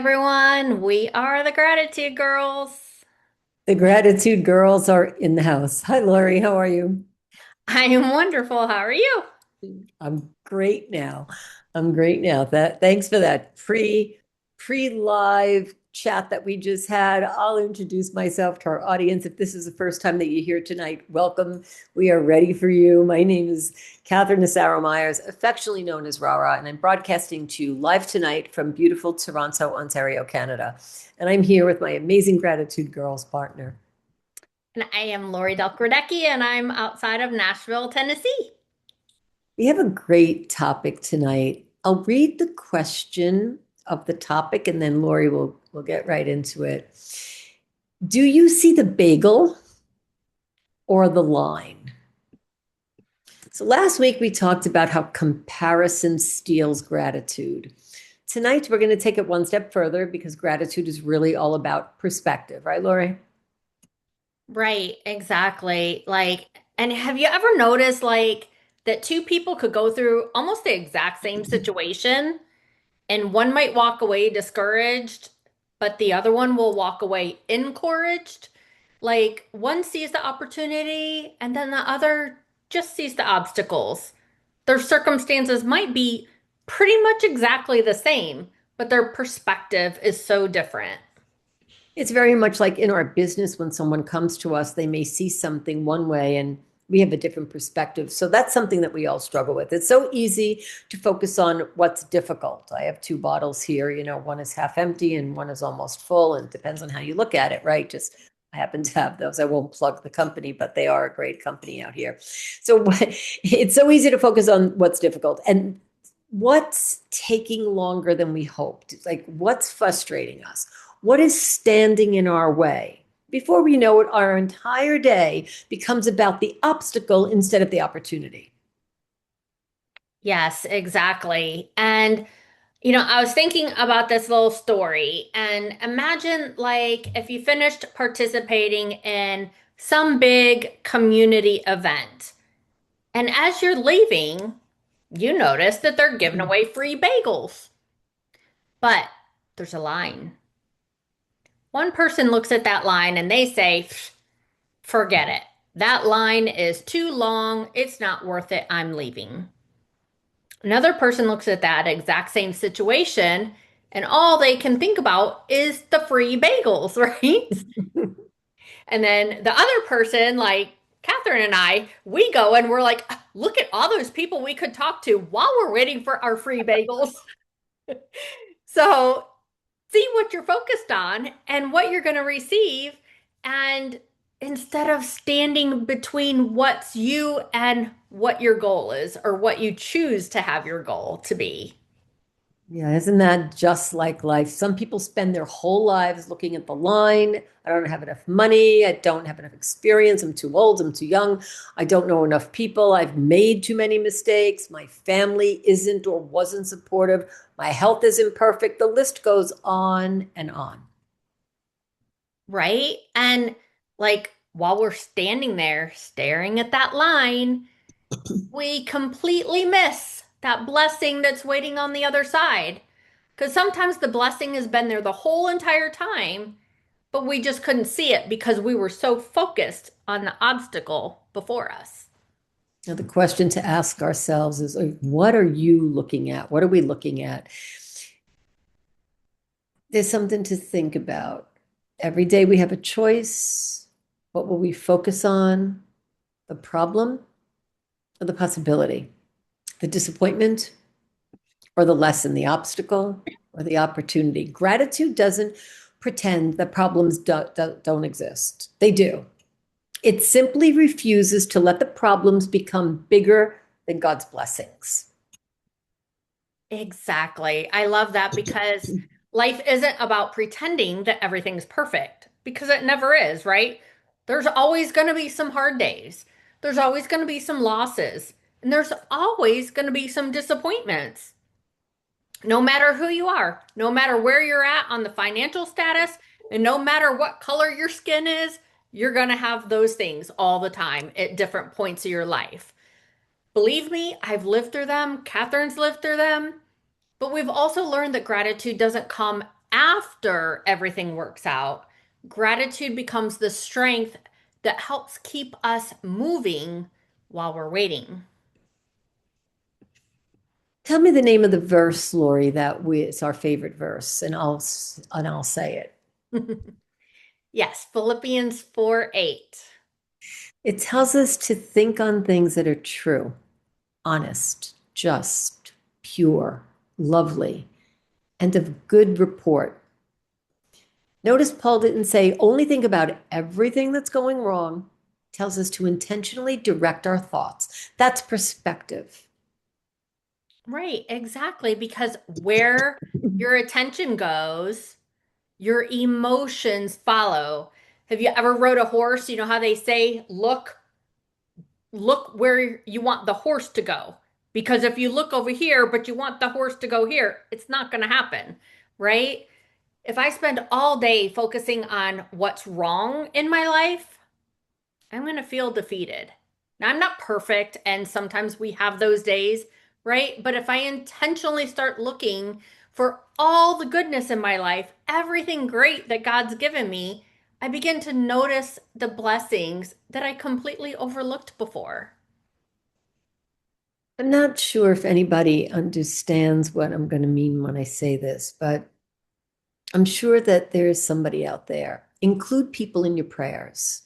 Everyone, we are the Gratitude Girls. The gratitude girls are in the house. Hi, Laurie. How are you? I am wonderful. How are you? I'm great now. I'm great now. Thanks for that pre-live chat that we just had. I'll introduce myself to our audience. If this is the first time that you're here tonight, welcome. We are ready for you. My name is Kathryn Asaro Mayers, affectionately known as RaRa, and I'm broadcasting to you live tonight from beautiful Toronto, Ontario, Canada. And I'm here with my amazing gratitude girls partner. And I am Laurie Delk Radecki, and I'm outside of Nashville, Tennessee. We have a great topic tonight. I'll read the question of the topic and then Laurie will get right into it. Do you see the bagel or the line? So last week we talked about how comparison steals gratitude. Tonight we're going to take it one step further because gratitude is really all about perspective, right, Laurie? Right, exactly. And have you ever noticed that two people could go through almost the exact same situation, and one might walk away discouraged, but the other one will walk away encouraged? Like one sees the opportunity, and then the other just sees the obstacles. Their circumstances might be pretty much exactly the same, but their perspective is so different. It's very much like in our business when someone comes to us, they may see something one way and we have a different perspective. So that's something that we all struggle with. It's so easy to focus on what's difficult. I have two bottles here, one is half empty and one is almost full, and it depends on how you look at it, right? Just I happen to have those. I won't plug the company, but they are a great company out here. So it's so easy to focus on what's difficult and what's taking longer than we hoped. Like what's frustrating us? What is standing in our way? Before we know it, our entire day becomes about the obstacle instead of the opportunity. Yes, exactly. And I was thinking about this little story, and imagine if you finished participating in some big community event, and as you're leaving, you notice that they're giving away free bagels, but there's a line. One person looks at that line and they say, forget it. That line is too long. It's not worth it. I'm leaving. Another person looks at that exact same situation and all they can think about is the free bagels, right? And then the other person, like Kathryn and I, we go and we're like, look at all those people we could talk to while we're waiting for our free bagels. So see what you're focused on and what you're going to receive. And instead of standing between what's you and what your goal is, or what you choose to have your goal to be. Yeah, isn't that just like life? Some people spend their whole lives looking at the line. I don't have enough money. I don't have enough experience. I'm too old. I'm too young. I don't know enough people. I've made too many mistakes. My family isn't or wasn't supportive. My health is imperfect. The list goes on and on. Right? And while we're standing there staring at that line, we completely miss that blessing that's waiting on the other side. Because sometimes the blessing has been there the whole entire time, but we just couldn't see it because we were so focused on the obstacle before us. Now, the question to ask ourselves is like, what are you looking at? What are we looking at? There's something to think about. Every day we have a choice. What will we focus on? The problem or the possibility? The disappointment or the lesson, the obstacle or the opportunity? Gratitude doesn't pretend that problems don't exist. They do. It simply refuses to let the problems become bigger than God's blessings. Exactly. I love that because life isn't about pretending that everything's perfect because it never is, right? There's always going to be some hard days. There's always going to be some losses. And there's always going to be some disappointments. No matter who you are, no matter where you're at on the financial status, and no matter what color your skin is, you're going to have those things all the time at different points of your life. Believe me, I've lived through them. Kathryn's lived through them. But we've also learned that gratitude doesn't come after everything works out, gratitude becomes the strength that helps keep us moving while we're waiting. Tell me the name of the verse, Laurie, it's our favorite verse, and I'll say it. Yes, Philippians 4:8. It tells us to think on things that are true, honest, just, pure, lovely, and of good report. Notice Paul didn't say only think about everything that's going wrong. It tells us to intentionally direct our thoughts. That's perspective. Right, exactly. Because where your attention goes, your emotions follow. Have you ever rode a horse? You know how they say, look where you want the horse to go. Because if you look over here, but you want the horse to go here, it's not going to happen, right? If I spend all day focusing on what's wrong in my life, I'm going to feel defeated. Now, I'm not perfect, and sometimes we have those days, right? But if I intentionally start looking for all the goodness in my life, everything great that God's given me, I begin to notice the blessings that I completely overlooked before. I'm not sure if anybody understands what I'm going to mean when I say this, but I'm sure that there is somebody out there. Include people in your prayers.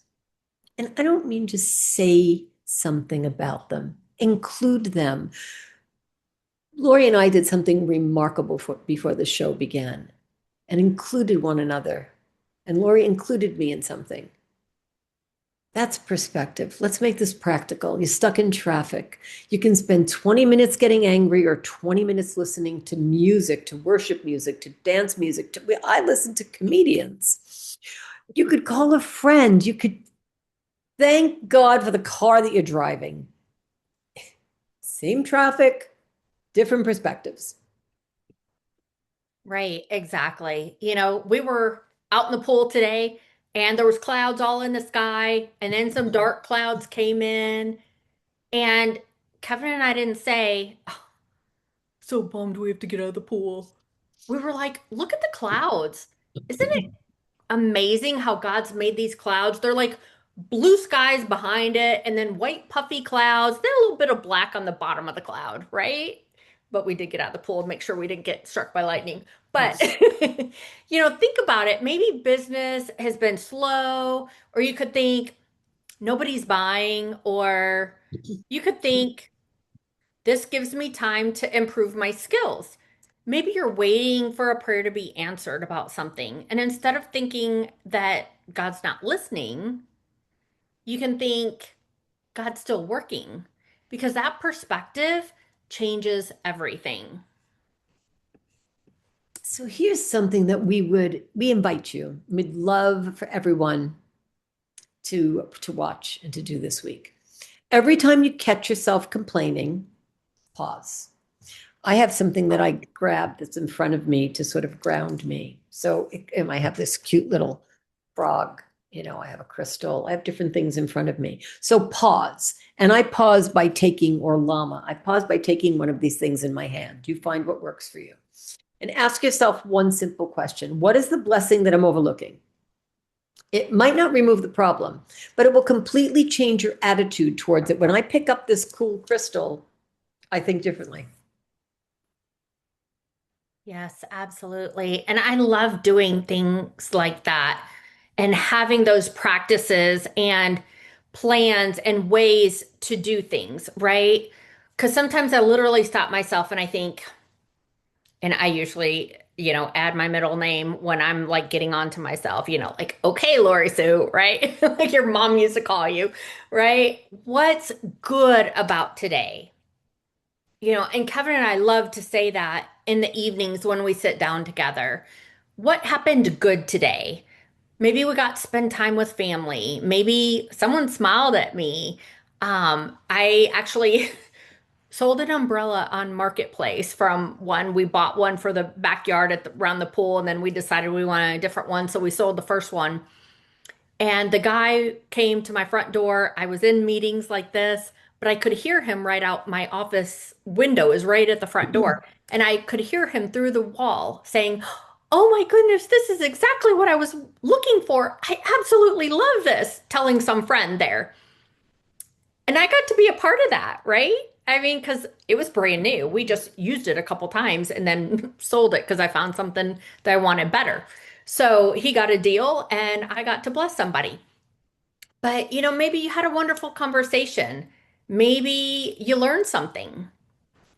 And I don't mean just say something about them, include them. Lori and I did something remarkable before the show began and included one another. And Lori included me in something. That's perspective. Let's make this practical. You're stuck in traffic. You can spend 20 minutes getting angry or 20 minutes listening to music, to worship music, to dance music. I listen to comedians. You could call a friend. You could thank God for the car that you're driving. Same traffic, different perspectives. Right, exactly. We were out in the pool today and there was clouds all in the sky and then some dark clouds came in and Kevin and I didn't say, "Oh, so bummed we have to get out of the pool." We were like, "Look at the clouds. Isn't it amazing how God's made these clouds? They're like blue skies behind it and then white puffy clouds, then a little bit of black on the bottom of the cloud, right?" But we did get out of the pool and make sure we didn't get struck by lightning. But think about it. Maybe business has been slow, or you could think nobody's buying, or you could think this gives me time to improve my skills. Maybe you're waiting for a prayer to be answered about something. And instead of thinking that God's not listening, you can think God's still working because that perspective changes everything. So here's something that we invite you. We'd love for everyone to watch and to do this week. Every time you catch yourself complaining, pause. I have something that I grab that's in front of me to sort of ground me. And I have this cute little frog. I have a crystal. I have different things in front of me. So pause. And I pause by taking, or llama, I pause by taking one of these things in my hand. You find what works for you. And ask yourself one simple question. What is the blessing that I'm overlooking? It might not remove the problem, but it will completely change your attitude towards it. When I pick up this cool crystal, I think differently. Yes, absolutely. And I love doing things like that and having those practices and plans and ways to do things, right? Because sometimes I literally stop myself and I think, and I usually, add my middle name when I'm like getting on to myself, like, okay, Lori Sue, right? Like your mom used to call you, right? What's good about today? And Kevin and I love to say that in the evenings when we sit down together. What happened good today? Maybe we got to spend time with family. Maybe someone smiled at me. I actually sold an umbrella on Marketplace from one. We bought one for the backyard around the pool, and then we decided we wanted a different one. So we sold the first one. And the guy came to my front door. I was in meetings like this, but I could hear him right out my office window is right at the front door. And I could hear him through the wall saying, oh my goodness, this is exactly what I was looking for. I absolutely love this, telling some friend there. And I got to be a part of that, right? I mean, because it was brand new. We just used it a couple times and then sold it because I found something that I wanted better. So he got a deal and I got to bless somebody. But, maybe you had a wonderful conversation. Maybe you learned something.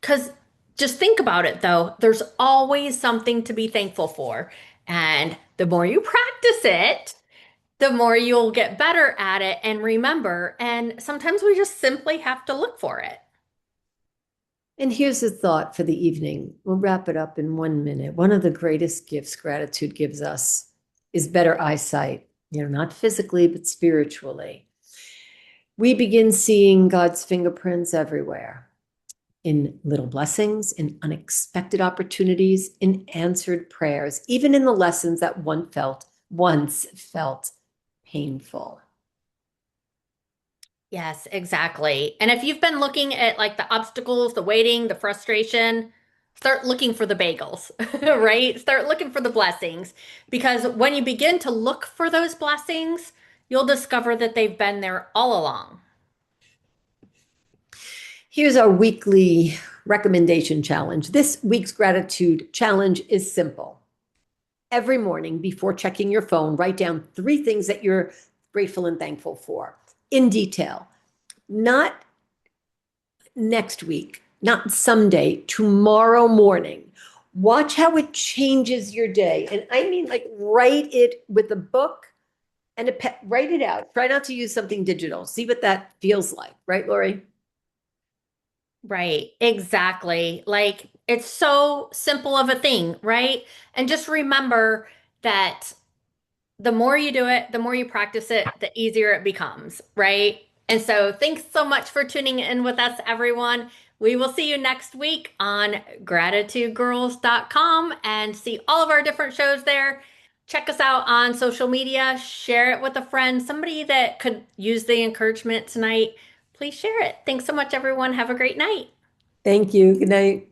Because just think about it though, there's always something to be thankful for. And the more you practice it, the more you'll get better at it and remember. And sometimes we just simply have to look for it. And here's a thought for the evening. We'll wrap it up in 1 minute. One of the greatest gifts gratitude gives us is better eyesight, not physically, but spiritually. We begin seeing God's fingerprints everywhere in little blessings, in unexpected opportunities, in answered prayers, even in the lessons that once felt painful. Yes, exactly. And if you've been looking at like the obstacles, the waiting, the frustration, start looking for the bagels, right? Start looking for the blessings because when you begin to look for those blessings, you'll discover that they've been there all along. Here's our weekly recommendation challenge. This week's gratitude challenge is simple. Every morning before checking your phone, write down 3 things that you're grateful and thankful for in detail. Not next week, not someday, tomorrow morning. Watch how it changes your day. And I mean, like, write it with a book and write it out. Try not to use something digital. See what that feels like, right, Laurie? Right, exactly. Like it's so simple of a thing, right? And just remember that the more you do it, the more you practice it, the easier it becomes, right? And so, thanks so much for tuning in with us, everyone. We will see you next week on gratitudegirls.com and see all of our different shows there. Check us out on social media, share it with a friend, somebody that could use the encouragement tonight. Please share it. Thanks so much, everyone. Have a great night. Thank you. Good night.